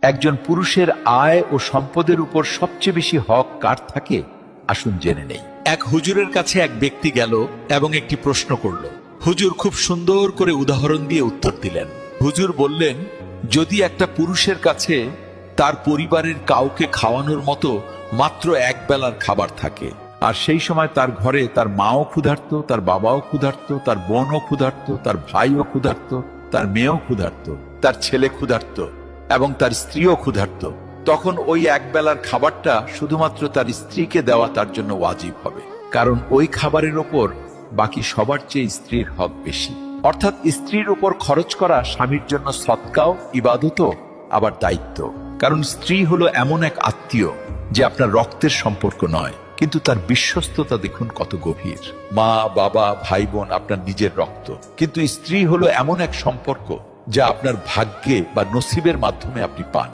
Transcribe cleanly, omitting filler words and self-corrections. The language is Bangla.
একজন পুরুষের আয় ও সম্পদের উপর সবচেয়ে বেশি হক কার থাকে, আসুন জেনে নেই। এক হুজুরের কাছে এক ব্যক্তি গেল এবং একটি প্রশ্ন করল। হুজুর খুব সুন্দর করে উদাহরণ দিয়ে উত্তর দিলেন। হুজুর বললেন, যদি একটা পুরুষের কাছে তার পরিবারের কাউকে খাওয়ানোর মতো মাত্র এক বেলার খাবার থাকে, আর সেই সময় তার ঘরে তার মাও ক্ষুধার্ত, তার বাবাও ক্ষুধার্ত, তার বোনও ক্ষুধার্ত, তার ভাইও ক্ষুধার্ত, তার মেয়েও ক্ষুধার্ত, তার ছেলে ক্ষুধার্ত এবং তার স্ত্রীও ক্ষুধার্ত, তখন ওই এক বেলার খাবারটা শুধুমাত্র তার স্ত্রীকে দেওয়া তার জন্য ওয়াজিব হবে, কারণ ওই খাবারের ওপর বাকি সবার চেয়ে স্ত্রীর হক বেশি। অর্থাৎ স্ত্রীর উপর খরচ করা স্বামীর জন্য সদকাও, ইবাদতও, আবার দায়িত্ব। কারণ স্ত্রী হলো এমন এক আত্মীয় যে আপনার রক্তের সম্পর্ক নয়, কিন্তু তার বিশ্বস্ততা দেখুন কত গভীর। মা, বাবা, ভাই বোন আপনার নিজের রক্ত, কিন্তু স্ত্রী হলো এমন এক সম্পর্ক যা আপনার ভাগ্যে বা নসিবের মাধ্যমে আপনি পান।